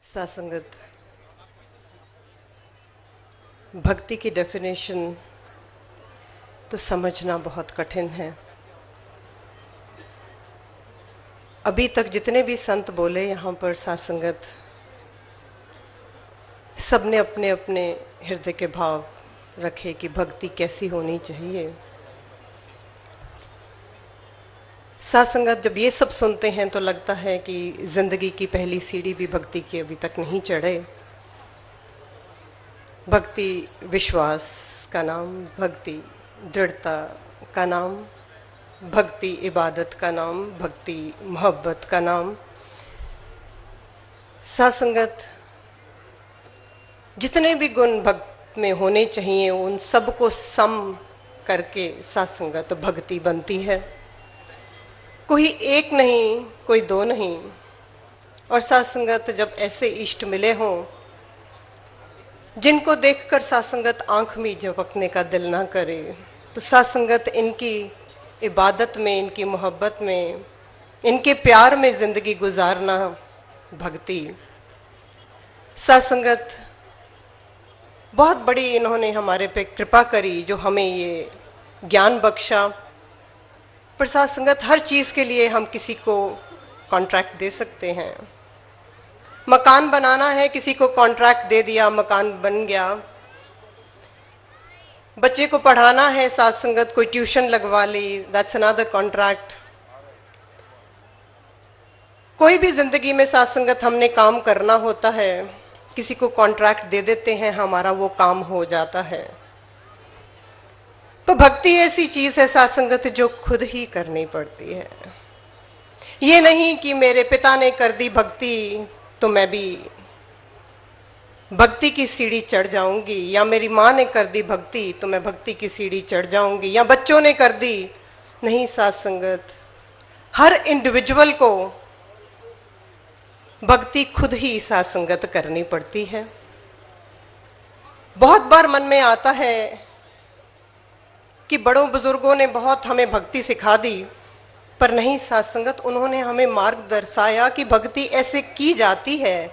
सासंगत भक्ति की डेफिनेशन तो समझना बहुत कठिन है। अभी तक जितने भी संत बोले यहाँ पर सासंगत, सबने अपने अपने हृदय के भाव रखे कि भक्ति कैसी होनी चाहिए। सासंगत जब ये सब सुनते हैं तो लगता है कि जिंदगी की पहली सीढ़ी भी भक्ति की अभी तक नहीं चढ़े। भक्ति विश्वास का नाम, भक्ति दृढ़ता का नाम, भक्ति इबादत का नाम, भक्ति मोहब्बत का नाम। सासंगत जितने भी गुण भक्त में होने चाहिए उन सबको सम करके सासंगत भक्ति बनती है। कोई एक नहीं, कोई दो नहीं। और सासंगत जब ऐसे इष्ट मिले हों जिनको देखकर सासंगत आंख में झपकने का दिल ना करे, तो सासंगत इनकी इबादत में, इनकी मोहब्बत में, इनके प्यार में जिंदगी गुजारना भक्ति। सासंगत बहुत बड़ी इन्होंने हमारे पे कृपा करी जो हमें ये ज्ञान बख्शा। पर सासंगत हर चीज के लिए हम किसी को कॉन्ट्रैक्ट दे सकते हैं। मकान बनाना है, किसी को कॉन्ट्रैक्ट दे दिया, मकान बन गया। बच्चे को पढ़ाना है, सासंगत कोई ट्यूशन लगवा ली, दैट्स अनदर कॉन्ट्रैक्ट। कोई भी जिंदगी में सासंगत हमने काम करना होता है, किसी को कॉन्ट्रैक्ट दे देते हैं, हमारा वो काम हो जाता है। तो भक्ति ऐसी चीज है सासंगत जो खुद ही करनी पड़ती है। ये नहीं कि मेरे पिता ने कर दी भक्ति तो मैं भी भक्ति की सीढ़ी चढ़ जाऊंगी, या मेरी माँ ने कर दी भक्ति तो मैं भक्ति की सीढ़ी चढ़ जाऊंगी, या बच्चों ने कर दी। नहीं, सासंगत हर इंडिविजुअल को भक्ति खुद ही सासंगत करनी पड़ती है। बहुत बार मन में आता है कि बड़ों बुजुर्गों ने बहुत हमें भक्ति सिखा दी, पर नहीं सासंगत, उन्होंने हमें मार्ग दर्शाया कि भक्ति ऐसे की जाती है,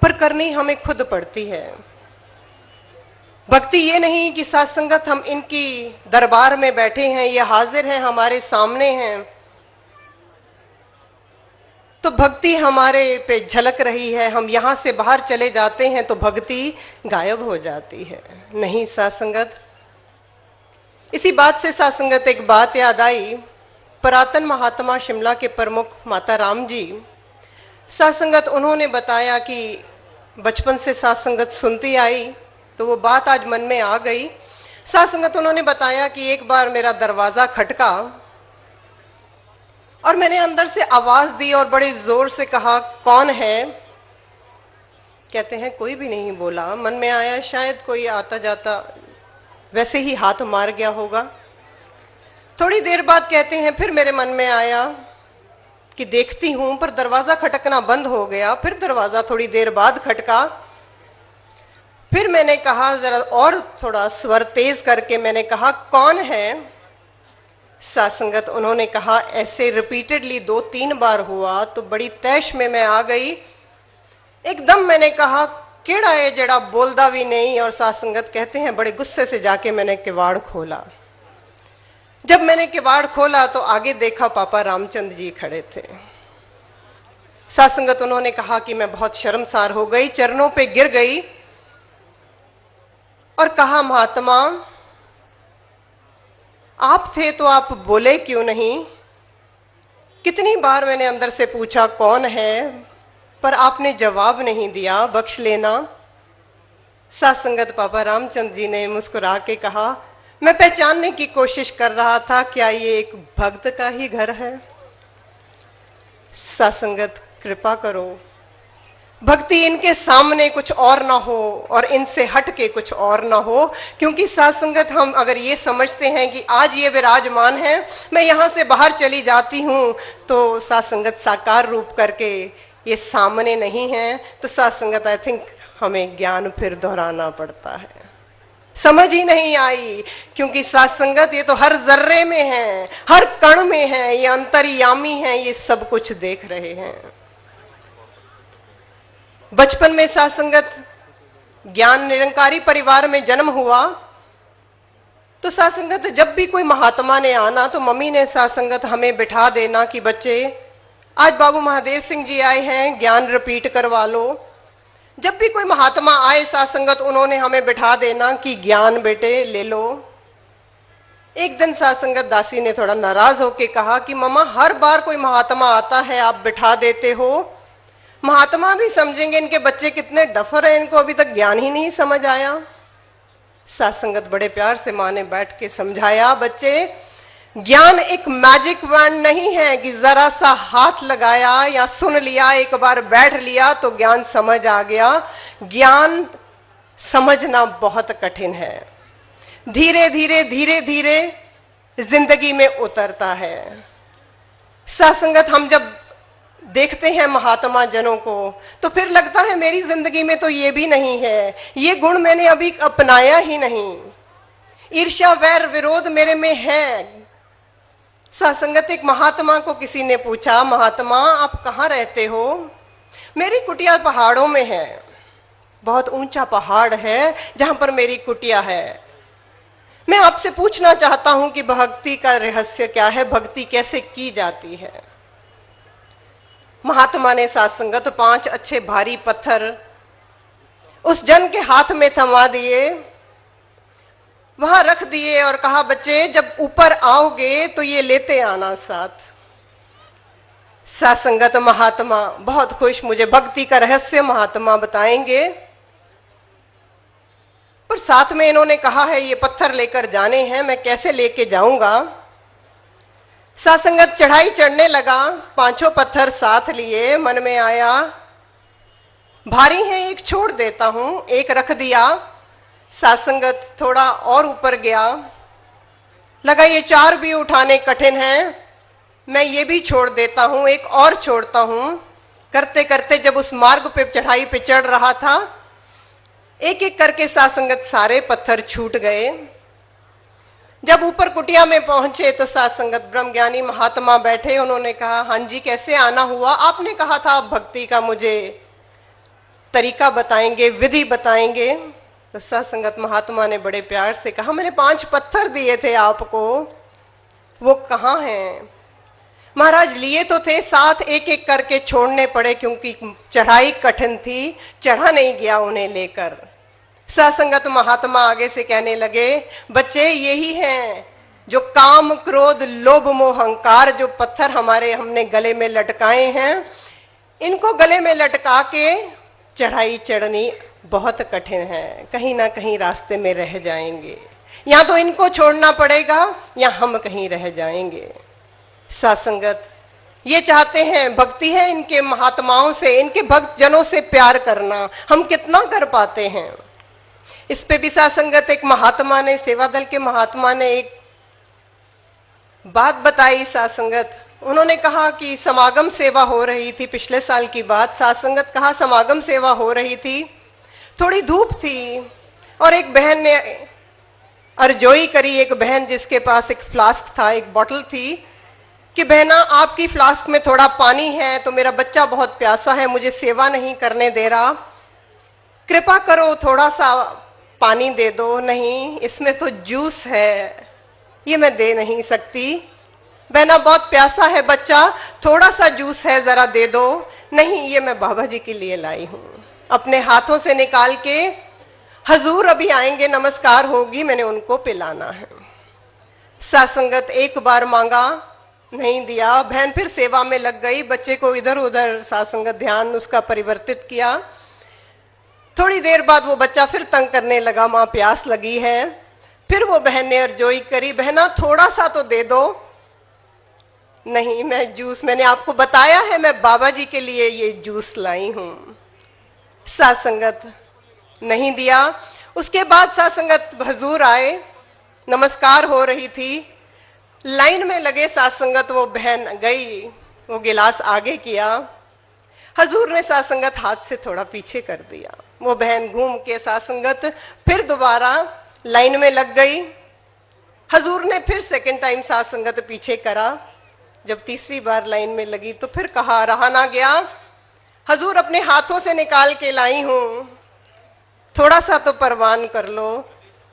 पर करनी हमें खुद पड़ती है। भक्ति ये नहीं कि सासंगत हम इनकी दरबार में बैठे हैं, ये हाजिर हैं, हमारे सामने हैं, तो भक्ति हमारे पे झलक रही है, हम यहां से बाहर चले जाते हैं तो भक्ति गायब हो जाती है। नहीं सासंगत, इसी बात से सासंगत एक बात याद आई। पुरातन महात्मा शिमला के प्रमुख माता राम जी सासंगत, उन्होंने बताया कि बचपन से सासंगत सुनती आई तो वो बात आज मन में आ गई। सासंगत उन्होंने बताया कि एक बार मेरा दरवाजा खटका और मैंने अंदर से आवाज दी और बड़े जोर से कहा, कौन है? कहते हैं कोई भी नहीं बोला। मन में आया शायद कोई आता जाता वैसे ही हाथ मार गया होगा। थोड़ी देर बाद कहते हैं फिर मेरे मन में आया कि देखती हूं, पर दरवाजा खटकना बंद हो गया। फिर दरवाजा थोड़ी देर बाद खटका। फिर मैंने कहा, जरा और थोड़ा स्वर तेज करके मैंने कहा, कौन है? सासंगत उन्होंने कहा, ऐसे रिपीटेडली 2-3 बार हुआ तो बड़ी तैश में मैं आ गई। एकदम मैंने कहा, केड़ा है जड़ा बोलदा भी नहीं। और सासंगत कहते हैं बड़े गुस्से से जाके मैंने किवाड़ खोला। जब मैंने किवाड़ खोला तो आगे देखा पापा रामचंद्र जी खड़े थे। सासंगत उन्होंने कहा कि मैं बहुत शर्मसार हो गई, चरणों पे गिर गई और कहा, महात्मा आप थे तो आप बोले क्यों नहीं? कितनी बार मैंने अंदर से पूछा कौन है, पर आपने जवाब नहीं दिया, बख्श लेना। सासंगत पापा रामचंद्र जी ने मुस्कुरा के कहा, मैं पहचानने की कोशिश कर रहा था, क्या ये एक भक्त का ही घर है? सासंगत कृपा करो, भक्ति इनके सामने कुछ और ना हो और इनसे हट के कुछ और ना हो। क्योंकि सासंगत हम अगर ये समझते हैं कि आज ये विराजमान है, मैं यहाँ से बाहर चली जाती हूँ, तो सासंगत साकार रूप करके ये सामने नहीं है, तो सासंगत आई थिंक हमें ज्ञान फिर दोहराना पड़ता है। समझ ही नहीं आई, क्योंकि सासंगत ये तो हर जर्रे में है, हर कण में है, ये अंतर्यामी है, ये सब कुछ देख रहे हैं। बचपन में साथ संगत ज्ञान निरंकारी परिवार में जन्म हुआ तो साथ संगत जब भी कोई महात्मा ने आना तो मम्मी ने साथ संगत हमें बिठा देना कि बच्चे आज बाबू महादेव सिंह जी आए हैं, ज्ञान रिपीट करवा लो। जब भी कोई महात्मा आए साथ संगत उन्होंने हमें बिठा देना कि ज्ञान बेटे ले लो। एक दिन साथ संगत दासी ने थोड़ा नाराज होकर कहा कि मम्मा हर बार कोई महात्मा आता है आप बिठा देते हो, महात्मा भी समझेंगे इनके बच्चे कितने डफर हैं, इनको अभी तक ज्ञान ही नहीं समझ आया। साथ संगत बड़े प्यार से माँ ने बैठ के समझाया, बच्चे ज्ञान एक मैजिक वैंड नहीं है कि जरा सा हाथ लगाया या सुन लिया, एक बार बैठ लिया तो ज्ञान समझ आ गया। ज्ञान समझना बहुत कठिन है, धीरे धीरे धीरे धीरे जिंदगी में उतरता है। सत्संगत हम जब देखते हैं महात्मा जनों को तो फिर लगता है मेरी जिंदगी में तो ये भी नहीं है, ये गुण मैंने अभी अपनाया ही नहीं, ईर्ष्या वैर विरोध मेरे में है। सत्संगत एक महात्मा को किसी ने पूछा, महात्मा आप कहाँ रहते हो? मेरी कुटिया पहाड़ों में है, बहुत ऊंचा पहाड़ है जहां पर मेरी कुटिया है। मैं आपसे पूछना चाहता हूं कि भक्ति का रहस्य क्या है, भक्ति कैसे की जाती है? महात्मा ने सत्संगत 5 अच्छे भारी पत्थर उस जन के हाथ में थमा दिए, वहां रख दिए और कहा बच्चे जब ऊपर आओगे तो ये लेते आना साथ। सत्संगत महात्मा बहुत खुश, मुझे भक्ति का रहस्य महात्मा बताएंगे। पर साथ में इन्होंने कहा है ये पत्थर लेकर जाने हैं, मैं कैसे लेके जाऊंगा? सत्संगत चढ़ाई चढ़ने लगा, 5 पत्थर साथ लिए, मन में आया भारी है एक छोड़ देता हूं, एक रख दिया। सत्संगत थोड़ा और ऊपर गया, लगा ये 4 भी उठाने कठिन हैं, मैं ये भी छोड़ देता हूं, एक और छोड़ता हूं। करते करते जब उस मार्ग पे चढ़ाई पे चढ़ रहा था, एक एक करके सत्संगत सारे पत्थर छूट गए। जब ऊपर कुटिया में पहुंचे तो सत्संगत ब्रह्मज्ञानी महात्मा बैठे, उन्होंने कहा हाँ जी कैसे आना हुआ? आपने कहा था आप भक्ति का मुझे तरीका बताएंगे, विधि बताएंगे। तो सत्संगत महात्मा ने बड़े प्यार से कहा मैंने 5 पत्थर दिए थे आपको, वो कहाँ हैं? महाराज लिए तो थे, साथ एक एक करके छोड़ने पड़े क्योंकि चढ़ाई कठिन थी, चढ़ा नहीं गया उन्हें लेकर। सत्संगत महात्मा आगे से कहने लगे बच्चे यही हैं जो काम क्रोध लोभ मोह अहंकार जो पत्थर हमने गले में लटकाए हैं, इनको गले में लटका के चढ़ाई चढ़नी बहुत कठिन है, कहीं ना कहीं रास्ते में रह जाएंगे, या तो इनको छोड़ना पड़ेगा या हम कहीं रह जाएंगे। सत्संगत ये चाहते हैं, भक्ति है इनके महात्माओं से, इनके भक्त जनों से प्यार करना, हम कितना कर पाते हैं? इस पे भी सत्संगत एक महात्मा ने, सेवा दल के महात्मा ने एक बात बताई। सत्संगत उन्होंने कहा कि समागम सेवा हो रही थी, पिछले साल की बात। सत्संगत कहा समागम सेवा हो रही थी, थोड़ी धूप थी और एक बहन ने अर्जोई करी, एक बहन जिसके पास एक फ्लास्क था, एक बोतल थी, कि बहना आपकी फ्लास्क में थोड़ा पानी है तो मेरा बच्चा बहुत प्यासा है, मुझे सेवा नहीं करने दे रहा, कृपा करो थोड़ा सा पानी दे दो। नहीं इसमें तो जूस है, ये मैं दे नहीं सकती। बहना बहुत प्यासा है बच्चा, थोड़ा सा जूस है जरा दे दो। नहीं ये मैं बाबा जी के लिए लाई हूं। अपने हाथों से निकाल के, हजूर अभी आएंगे नमस्कार होगी, मैंने उनको पिलाना है। सत्संगत एक बार मांगा, नहीं दिया, बहन फिर सेवा में लग गई, बच्चे को इधर उधर सत्संगत ध्यान उसका परिवर्तित किया। थोड़ी देर बाद वो बच्चा फिर तंग करने लगा, माँ प्यास लगी है। फिर वो बहन ने अर्जोई करी, बहना थोड़ा सा तो दे दो। नहीं मैं जूस, मैंने आपको बताया है मैं बाबा जी के लिए ये जूस लाई हूं। सत्संगत नहीं दिया। उसके बाद सत्संगत हजूर आए, नमस्कार हो रही थी, लाइन में लगे सत्संगत, वो बहन गई, वो गिलास आगे किया, हजूर ने सत्संगत हाथ से थोड़ा पीछे कर दिया। वो बहन घूम के सत्संगत फिर दोबारा लाइन में लग गई, हजूर ने फिर सेकंड टाइम सत्संगत पीछे करा। जब तीसरी बार लाइन में लगी तो फिर कहा रहा ना गया, हजूर अपने हाथों से निकाल के लाई हूं, थोड़ा सा तो परवान कर लो।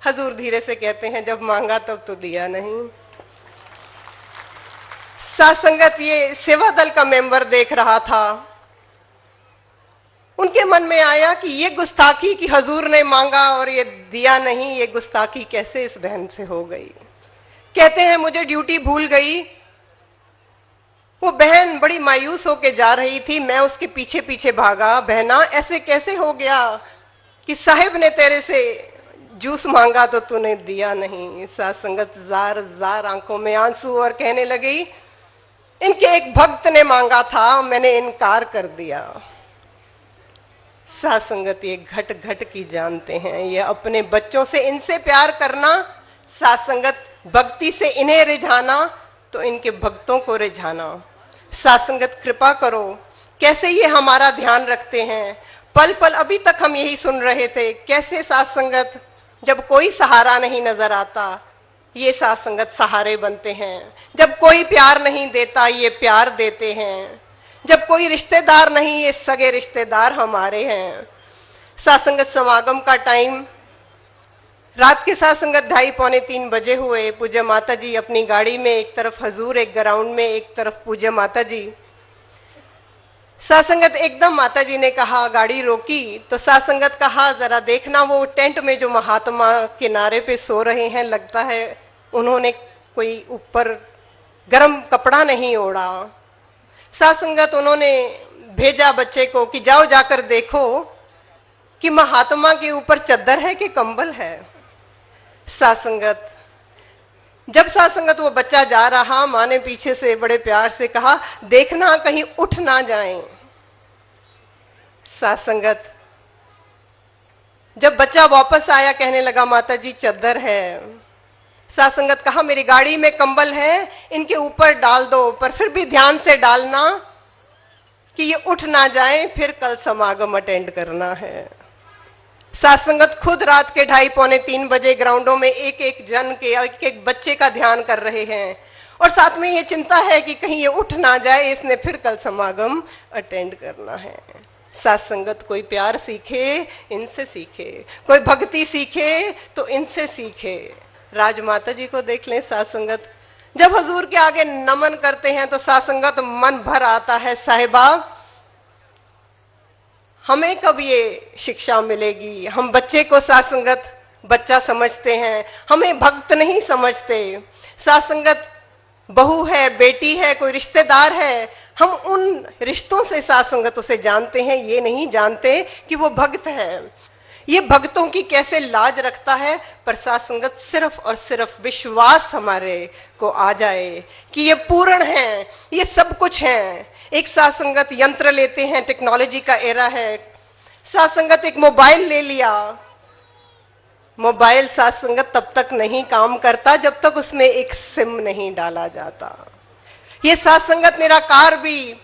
हजूर धीरे से कहते हैं, जब मांगा तब तो दिया नहीं। साथ संगत ये सेवा दल का मेंबर देख रहा था। उनके मन में आया कि ये गुस्ताखी कि हजूर ने मांगा और ये दिया नहीं, ये गुस्ताखी कैसे इस बहन से हो गई। कहते हैं मुझे ड्यूटी भूल गई। वो बहन बड़ी मायूस होके जा रही थी, मैं उसके पीछे पीछे भागा। बहना ऐसे कैसे हो गया कि साहिब ने तेरे से जूस मांगा तो तूने दिया नहीं। साथ संगत जार जार आंखों में आंसू और कहने लगी, इनके एक भक्त ने मांगा था, मैंने इनकार कर दिया। साथ संगत ये घट घट की जानते हैं, ये अपने बच्चों से इनसे प्यार करना, साथ संगत भक्ति से इन्हें रिझाना तो इनके भक्तों को रिझाना। साथ संगत कृपा करो, कैसे ये हमारा ध्यान रखते हैं। पल पल अभी तक हम यही सुन रहे थे, कैसे साथ संगत जब कोई सहारा नहीं नजर आता, ये साथ संगत सहारे बनते हैं। जब कोई प्यार नहीं देता, ये प्यार देते हैं। जब कोई रिश्तेदार नहीं, ये सगे रिश्तेदार हमारे हैं। साथ संगत समागम का टाइम रात के साथ संगत 2:30-3 बजे हुए। पूज्य माता जी अपनी गाड़ी में, एक तरफ हजूर एक ग्राउंड में, एक तरफ पूज्य माता जी। साथ संगत एकदम माता जी ने कहा, गाड़ी रोकी तो साथ संगत कहा, जरा देखना वो टेंट में जो महात्मा किनारे पे सो रहे हैं, लगता है उन्होंने कोई ऊपर गर्म कपड़ा नहीं ओढ़ा। साथ संगत उन्होंने भेजा बच्चे को कि जाओ जाकर देखो कि महात्मा के ऊपर चद्दर है कि कंबल है। साथ संगत जब साथ संगत वो बच्चा जा रहा, माँ ने पीछे से बड़े प्यार से कहा, देखना कहीं उठ ना जाए। साथ संगत जब बच्चा वापस आया, कहने लगा माता जी चद्दर है। साथ संगत कहा, मेरी गाड़ी में कंबल है, इनके ऊपर डाल दो, पर फिर भी ध्यान से डालना कि ये उठ ना जाए, फिर कल समागम अटेंड करना है। साथ संगत खुद रात के 2:30-3 बजे ग्राउंडों में एक एक जन के, एक एक बच्चे का ध्यान कर रहे हैं और साथ में ये चिंता है कि कहीं ये उठ ना जाए, इसने फिर कल समागम अटेंड करना है। साथ संगत कोई प्यार सीखे इनसे सीखे, कोई भक्ति सीखे तो इनसे सीखे। राजमाता जी को देख लें। साथ संगत जब हजूर के आगे नमन करते हैं तो साथ संगत मन भर आता है, साहिबा हमें कब ये शिक्षा मिलेगी। हम बच्चे को साथ संगत बच्चा समझते हैं, हमें भक्त नहीं समझते। साथ संगत बहू है, बेटी है, कोई रिश्तेदार है, हम उन रिश्तों से साथ संगत उसे जानते हैं, ये नहीं जानते कि वो भक्त है। ये भक्तों की कैसे लाज रखता है, पर साथ संगत सिर्फ और सिर्फ विश्वास हमारे को आ जाए कि ये पूर्ण है, ये सब कुछ है। एक साथ संगत यंत्र लेते हैं, टेक्नोलॉजी का एरा है। साथ संगत एक मोबाइल ले लिया, मोबाइल साथ संगत तब तक नहीं काम करता जब तक उसमें एक सिम नहीं डाला जाता। ये साथ संगत निराकार भी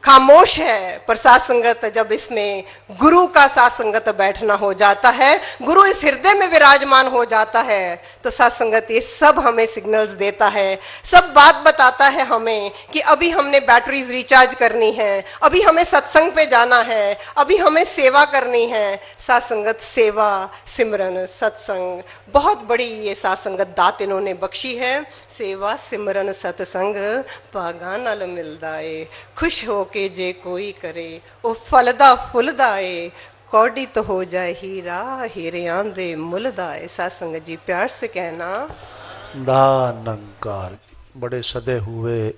खामोश है, पर साथ संगत जब इसमें गुरु का साथ संगत बैठना हो जाता है, गुरु इस हृदय में विराजमान हो जाता है, तो साथ संगत ये सब हमें सिग्नल्स देता है, सब बात बताता है हमें कि अभी हमने बैटरीज रिचार्ज करनी है, अभी हमें सत्संग पे जाना है, अभी हमें सेवा करनी है। साथ संगत सेवा, सिमरन, सत्संग, बहुत बड़ी ये साथ संगत दात इन्होंने बख्शी है। सेवा सिमरन सत्संग पागा नल मिलदाए, खुश हो के जे कोई करे वो फलदा फुलदाए, कौड़ी तो हो जाए हीरा हीरे आंदे मुलदाए। साथ संगत जी प्यार से कहना, दानंकार। बड़े सदे हुए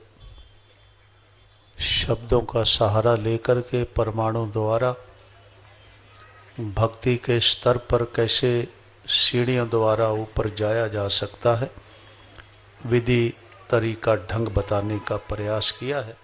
शब्दों का सहारा लेकर के परमाणु द्वारा भक्ति के स्तर पर कैसे सीढ़ियों द्वारा ऊपर जाया जा सकता है, विधि तरीका ढंग बताने का प्रयास किया है।